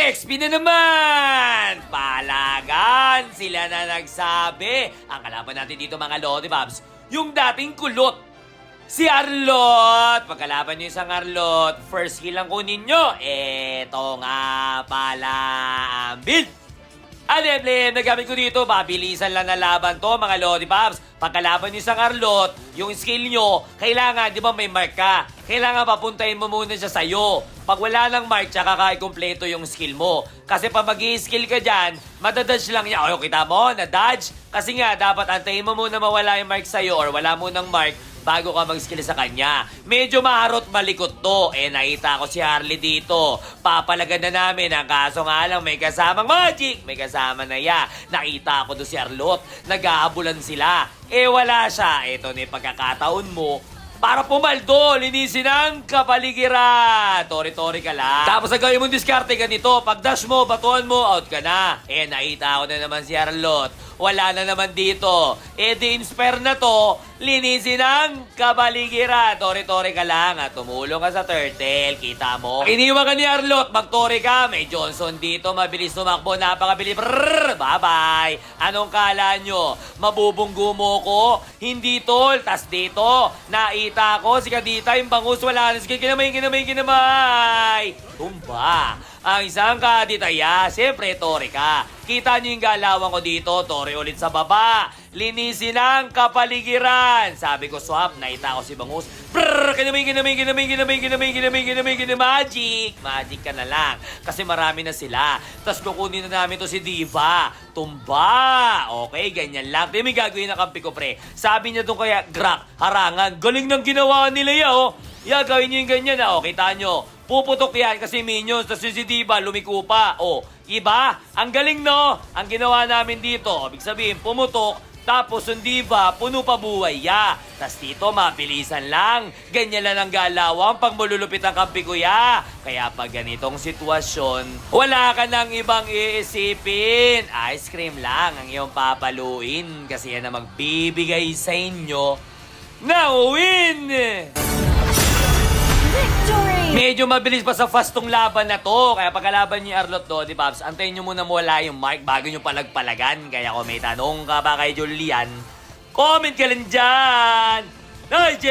XP na naman! Palagan! Sila na nagsabi. Ang kalaban natin dito mga Lodibabs, yung dating kulot. Si Arlot! Pagkalaban nyo isang Arlot, first kill ang kunin nyo. Eto nga pala ang build. Alemlem, nagamit ko dito, mabilisan lang na laban to mga Lodibabs. Pagkalaban nyo isang Arlot, yung skill nyo, kailangan, di ba may mark ka? Kailangan papuntahin mo muna siya sa'yo. Pag wala ng mark, tsaka ka-kompleto yung skill mo. Kasi pag mag-i-skill ka dyan, madadodge lang niya. O, kita mo, na-dodge. Kasi nga, dapat antayin mo muna mawala yung mark sa'yo or wala mo ng mark bago ka mag-skill sa kanya. Medyo maharot malikot to. Nakita ko si Harley dito. Papalagan na namin. Ang kaso nga lang, may kasamang magic. May kasama na ya. Nakita ko doon si Arlot. Nag-aabulan sila. Wala siya. Ito na yung pagkakataon mo para pumaldo, linisin ang kapaligiran. Tori-tori ka lang. Tapos ang gawin mong diskarte ganito, pag dash mo, batuan mo, out ka na. Nakita ko na naman si Arlot. Wala na naman dito. Di-inspire na to, linisin ang kapaligiran. Tori-tori ka lang at tumulong ka sa turtle. Kita mo? Iniwan ka ni Arlot, mag-tori ka. May Johnson dito, mabilis tumakbo, napakabilis. Bye-bye. Anong kala nyo? Mabubunggo mo ko? Hindi tol. Tas dito, nakita ko si Kadita, yung bangus, wala na. Sige, kinamay. Tumba. Ang isang kaditaya, siyempre, tori ka. Kita nyo yung galawan ko dito, tori ulit sa baba. Linisin ang kapaligiran. Sabi ko, swap, naita ko si bangus. Kinamay. Magic ka na lang. Kasi marami na sila. Tapos kukunin na namin to si Diva. Tumba. Okay, ganyan lang. Di may gagawin na kampi ko, pre. Sabi niya doon kaya, Grak, harangan. Galing ng ginawa nila ya, gawin nyo yung ganyan, kita nyo. Puputok yan kasi minions. Tapos si Diva, lumiko pa. Iba? Ang galing, no? Ang ginawa namin dito, ibig sabihin, pumutok. Tapos yung Diva, puno pa buhay, Tas dito, mabilisan lang. Ganyan lang ang galawang pag malulupit ang kampi ko, Kaya pag ganitong sitwasyon, wala ka nang ibang iisipin. Ice cream lang ang iyong papaluin. Kasi yan na magbibigay sa inyo na win! Medyo mabilis pa sa fast tong laban na to. Kaya pagkalaban niyo Arlot do, di Babs, antayin nyo muna mawala yung mark bago nyo palagpalagan. Kaya kung may tanong ka ba kay Julian, comment ka lang dyan. Nice,